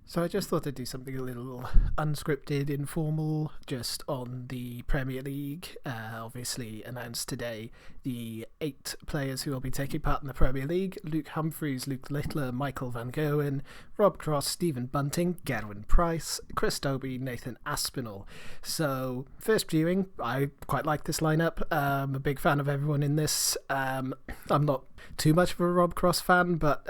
So I just thought I'd do something a little unscripted, informal, just on the Premier League. Obviously announced today the 8 players who will be taking part in the Premier League: Luke Humphries, Luke Littler, Michael Van Gerwen, Rob Cross, Stephen Bunting, Gerwin Price, Chris Dobey, Nathan Aspinall. So first viewing, I quite like this lineup. I'm a big fan of everyone in this. I'm not too much of a Rob Cross fan, but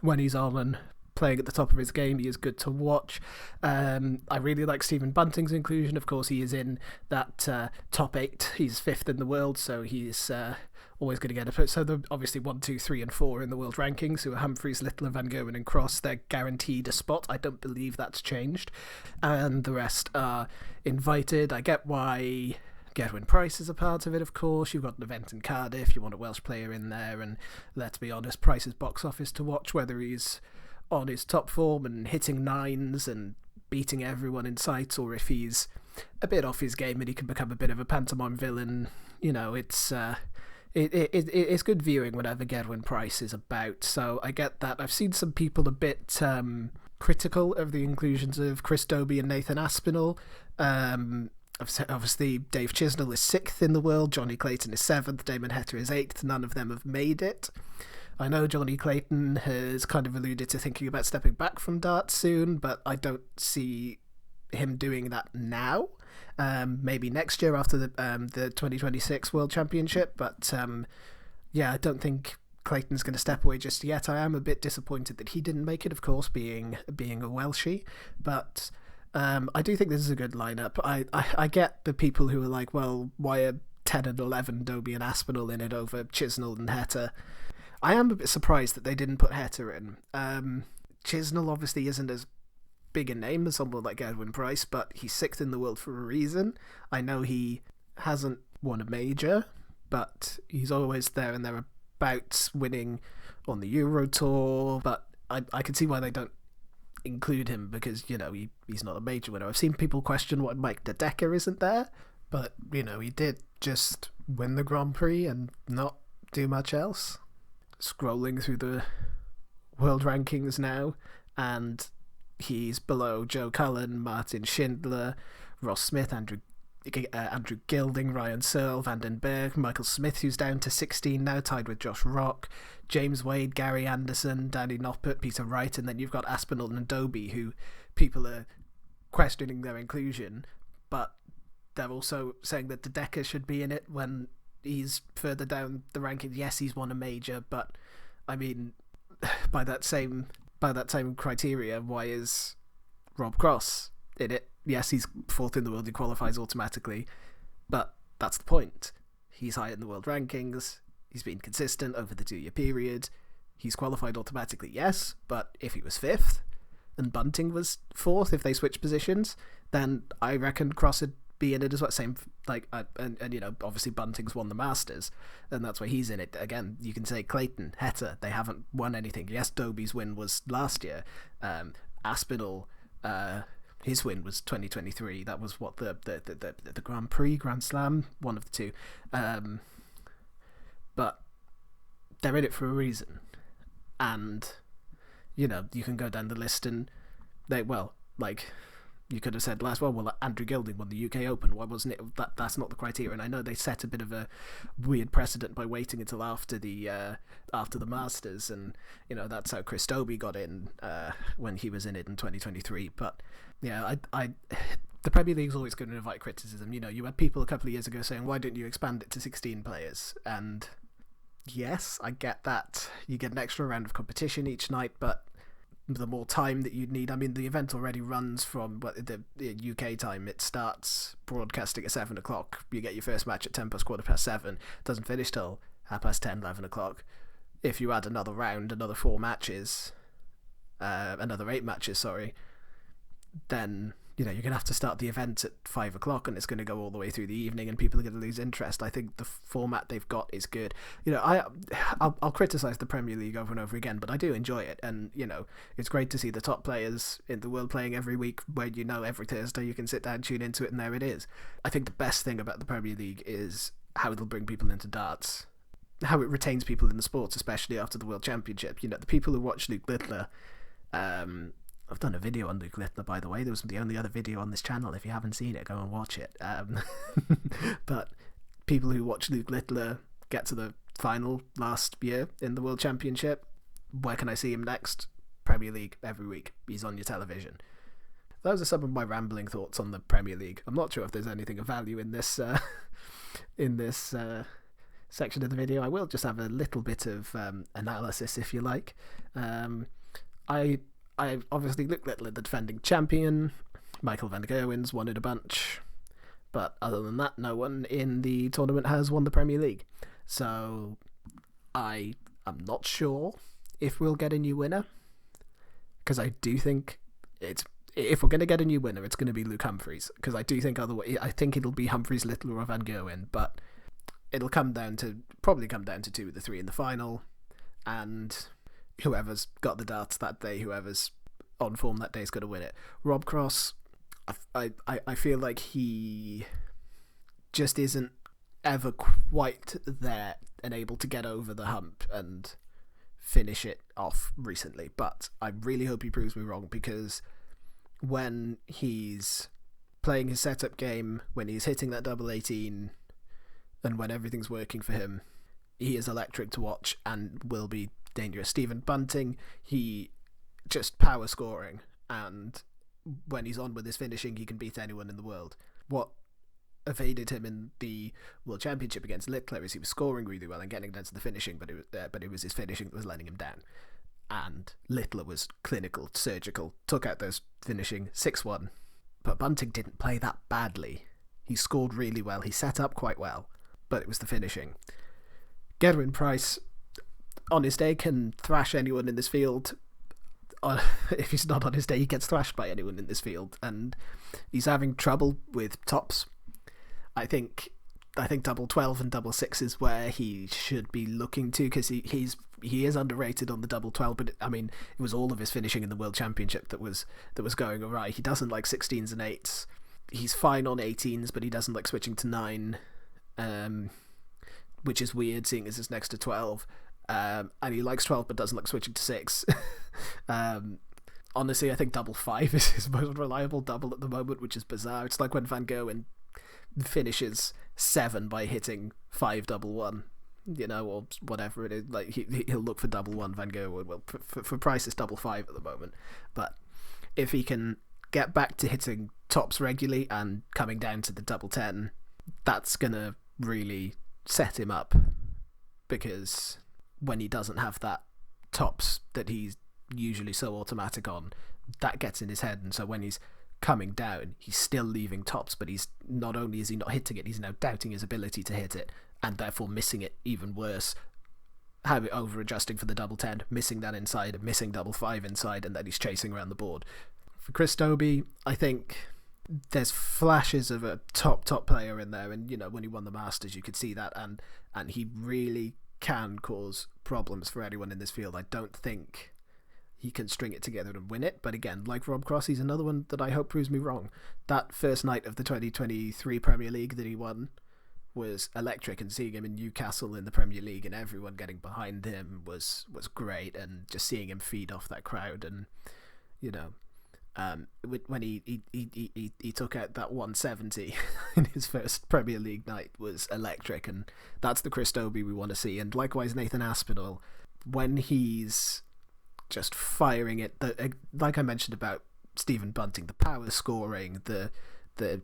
when he's on and playing at the top of his game, he is good to watch. I really like Stephen Bunting's inclusion. Of course, he is in that top 8. He's 5th in the world, so he's always going to get a put. So the obviously 1, 2, 3, and 4 in the world rankings, who are Humphries, Littler, Van Gerwen, and Cross. They're guaranteed a spot. I don't believe that's changed, and the rest are invited. I get why Gerwin Price is a part of it, of course. You've got an event in Cardiff. You want a Welsh player in there, and let's be honest, Price's box office to watch, whether he's on his top form and hitting nines and beating everyone in sight, or if he's a bit off his game and he can become a bit of a pantomime villain. It's it's good viewing whenever Gerwin Price is about. So I get that. I've seen some people a bit critical of the inclusions of Chris Dobey and Nathan Aspinall. Obviously, Dave Chisnell is 6th in the world, Johnny Clayton is 7th, Damon Heta is 8th. None of them have made it. I know Johnny Clayton has kind of alluded to thinking about stepping back from darts soon, but I don't see him doing that now. Maybe next year after the 2026 World Championship, but I don't think Clayton's going to step away just yet. I am a bit disappointed that he didn't make it, of course, being a Welshie, but I do think this is a good lineup. I get the people who are like, well, why are 10 and 11 Dobey and Aspinall in it over Chisnell and Heta? I am a bit surprised that they didn't put Heta in. Chisnell obviously isn't as big a name as someone like Gerwin Price, but he's 6th in the world for a reason. I know he hasn't won a major, but he's always there and thereabouts, winning on the Euro Tour. But I can see why they don't include him, because he's not a major winner. I've seen people question why Mike De Decker isn't there, but he did just win the Grand Prix and not do much else. Scrolling through the world rankings now, and he's below Joe Cullen, Martin Schindler, Ross Smith, Andrew Gilding, Ryan Searle, Van den Berg, Michael Smith, who's down to 16 now, tied with Josh Rock, James Wade, Gary Anderson, Danny Noppert, Peter Wright, and then you've got Aspinall and Dobey, who people are questioning their inclusion, but they're also saying that De Decker should be in it when he's further down the rankings. Yes, he's won a major, but I mean, by that same criteria, why is Rob Cross in it? Yes, he's 4th in the world, he qualifies automatically, but that's the point. He's high in the world rankings, he's been consistent over the 2-year period, he's qualified automatically, yes, but if he was 5th and Bunting was 4th, if they switch positions, then I reckon Cross would be in it as well. Same, obviously Bunting's won the Masters, and that's why he's in it. Again, you can say Clayton, Heta, they haven't won anything. Yes, Dobey's win was last year. Aspinall, his win was 2023. That was what the Grand Prix, Grand Slam, one of the two. But they're in it for a reason, and you can go down the list and you could have said Andrew Gilding won the UK Open. Why wasn't it? That's not the criteria. And I know they set a bit of a weird precedent by waiting until after the Masters, and that's how Chris Dobey got in when he was in it in 2023. But yeah, the Premier League's always going to invite criticism. You had people a couple of years ago saying, why don't you expand it to 16 players? And yes, I get that. You get an extra round of competition each night, but the more time that you'd need. I mean, the event already runs from the UK time. It starts broadcasting at 7 o'clock. You get your first match at 10 past 7:15. Doesn't finish till 10:30, 11 o'clock. If you add another round, another 4 matches, another 8 matches, sorry, then you're going to have to start the event at 5 o'clock, and it's going to go all the way through the evening, and people are going to lose interest. I think the format they've got is good. I'll criticise the Premier League over and over again, but I do enjoy it, and it's great to see the top players in the world playing every week, where every Thursday you can sit down, tune into it, and there it is. I think the best thing about the Premier League is how it'll bring people into darts, how it retains people in the sport, especially after the World Championship. The people who watch Luke Littler I've done a video on Luke Littler, by the way. There was the only other video on this channel. If you haven't seen it, go and watch it. But people who watch Luke Littler get to the final last year in the World Championship. Where can I see him next? Premier League every week. He's on your television. Those are some of my rambling thoughts on the Premier League. I'm not sure if there's anything of value in this section of the video. I will just have a little bit of analysis, if you like. I obviously Luke Littler, the defending champion. Michael van Gerwen's won it a bunch. But other than that, no one in the tournament has won the Premier League. So I am not sure if we'll get a new winner. Because I do think if we're going to get a new winner, it's going to be Luke Humphries. Because I do think otherwise, I think it'll be Humphries, Littler or Van Gerwen. But it'll probably come down to 2 of the 3 in the final. And whoever's got the darts that day, whoever's on form that day is going to win it. Rob Cross, I feel like he just isn't ever quite there and able to get over the hump and finish it off recently. But I really hope he proves me wrong, because when he's playing his setup game, when he's hitting that double 18, and when everything's working for him, he is electric to watch and will be dangerous. Stephen Bunting, he just power scoring, and when he's on with his finishing, he can beat anyone in the world. What evaded him in the World Championship against Littler is he was scoring really well and getting down to the finishing, but it was his finishing that was letting him down. And Littler was clinical, surgical, took out those finishing 6-1. But Bunting didn't play that badly. He scored really well, he set up quite well, but it was the finishing. Gerwyn Price, on his day, can thrash anyone in this field. If he's not on his day, he gets thrashed by anyone in this field, and he's having trouble with tops. I think double 12 and double 6 is where he should be looking to, because he is underrated on the double 12. But I mean, it was all of his finishing in the World Championship that was going awry. He doesn't like 16s and 8s. He's fine on 18s, but he doesn't like switching to 9, which is weird, seeing as it's next to 12. And he likes 12 but doesn't like switching to 6. Honestly, I think double 5 is his most reliable double at the moment, which is bizarre. It's like when Van Gerwen finishes 7 by hitting 5 double 1, or whatever it is. Like he'll look for double 1. Van Gerwen will. For Price, it's double 5 at the moment. But if he can get back to hitting tops regularly and coming down to the double 10, that's gonna really set him up, because when he doesn't have that tops that he's usually so automatic on, that gets in his head, and so when he's coming down, he's still leaving tops, but he's not only is he not hitting it, he's now doubting his ability to hit it, and therefore missing it even worse, over adjusting for the double 10, missing that inside, and missing double 5 inside, and then he's chasing around the board. For Chris Dobey, I think there's flashes of a top player in there, and when he won the Masters, you could see that, and he really can cause problems for anyone in this field. I don't think he can string it together and win it, but again, like Rob Cross, he's another one that I hope proves me wrong. That first night of the 2023 Premier League that he won was electric, and seeing him in Newcastle in the Premier League and everyone getting behind him was great, and just seeing him feed off that crowd, and when he took out that 170 in his first Premier League night was electric, and that's the Chris Dobey we want to see. And likewise, Nathan Aspinall, when he's just firing it, like I mentioned about Stephen Bunting, the power scoring, the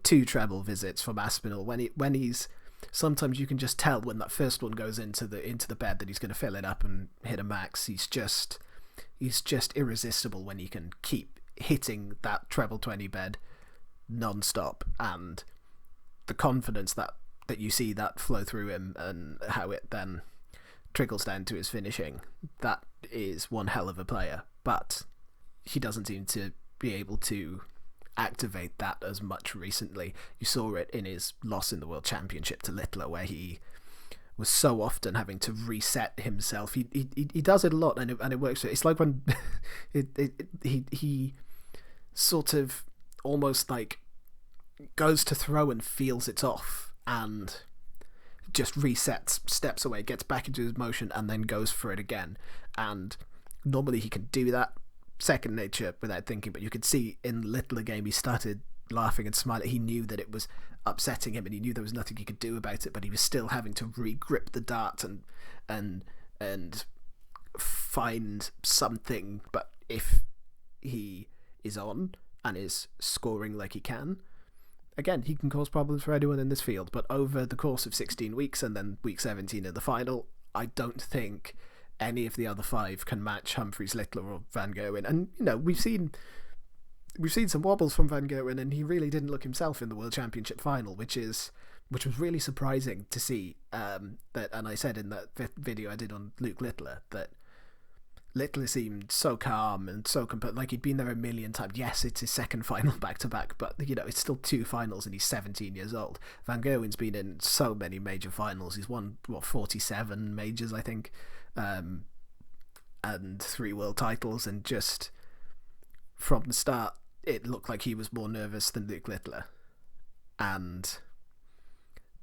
2 treble visits from Aspinall, when he's sometimes you can just tell when that first one goes into the bed that he's going to fill it up and hit a max. He's just irresistible when he can keep hitting that treble 20 bed non-stop, and the confidence that you see that flow through him and how it then trickles down to his finishing, that is one hell of a player. But he doesn't seem to be able to activate that as much recently. You saw it in his loss in the World Championship to Littler, where he was so often having to reset himself. He does it a lot, and it works. It's like when he sort of almost like goes to throw and feels it off, and just resets, steps away, gets back into his motion, and then goes for it again. And normally he can do that, second nature without thinking, but you could see in the Littler game he started laughing and smiling. He knew that it was upsetting him, and he knew there was nothing he could do about it, but he was still having to re-grip the dart and find something. But if he is on and is scoring like he can, again, he can cause problems for anyone in this field. But over the course of 16 weeks and then week 17 in the final, I don't think any of the other 5 can match Humphries, Littler or Van Gerwen. And, you know, we've seen some wobbles from Van Gerwen, and he really didn't look himself in the World Championship final, which was really surprising to see. That, and I said in that video I did on Luke Littler that Littler seemed so calm and so like he'd been there a million times. Yes, it's his second final back-to-back, but, you know, it's still 2 finals and he's 17 years old. Van Gerwen's been in so many major finals. He's won, 47 majors, I think, and 3 world titles, and just from the start, it looked like he was more nervous than Luke Littler. And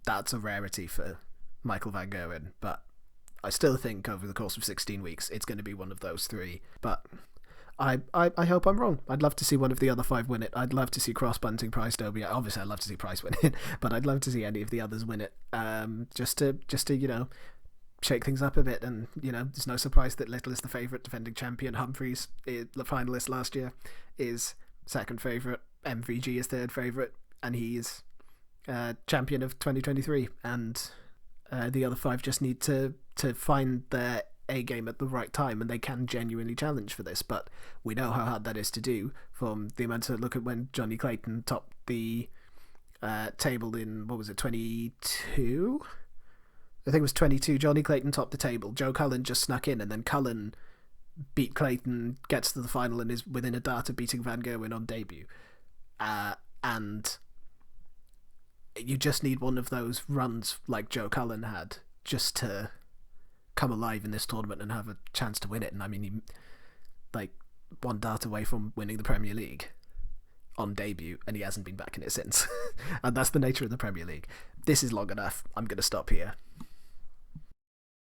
that's a rarity for Michael Van Gerwen, but I still think over the course of 16 weeks, it's going to be one of those 3. But I hope I'm wrong. I'd love to see one of the other 5 win it. I'd love to see Cross, Bunting, Price, Dobie. Obviously, I'd love to see Price win it, but I'd love to see any of the others win it. Just to you know, shake things up a bit. And, you know, there's no surprise that Little is the favourite defending champion. Humphries, the finalist last year, is second favourite. MVG is third favourite, and he's champion of 2023. And the other 5 just need to find their A game at the right time, and they can genuinely challenge for this. But we know how hard that is to do from the amount of look at when Johnny Clayton topped the table in, what was it, 22? I think it was 22. Johnny Clayton topped the table. Joe Cullen just snuck in, and then Cullen beat Clayton, gets to the final, and is within a dart of beating Van Gerwen on debut. And you just need one of those runs like Joe Cullen had just to come alive in this tournament and have a chance to win it. And I mean, he, like, 1 dart away from winning the Premier League on debut, and he hasn't been back in it since. And that's the nature of the Premier League. This is long enough. I'm going to stop here.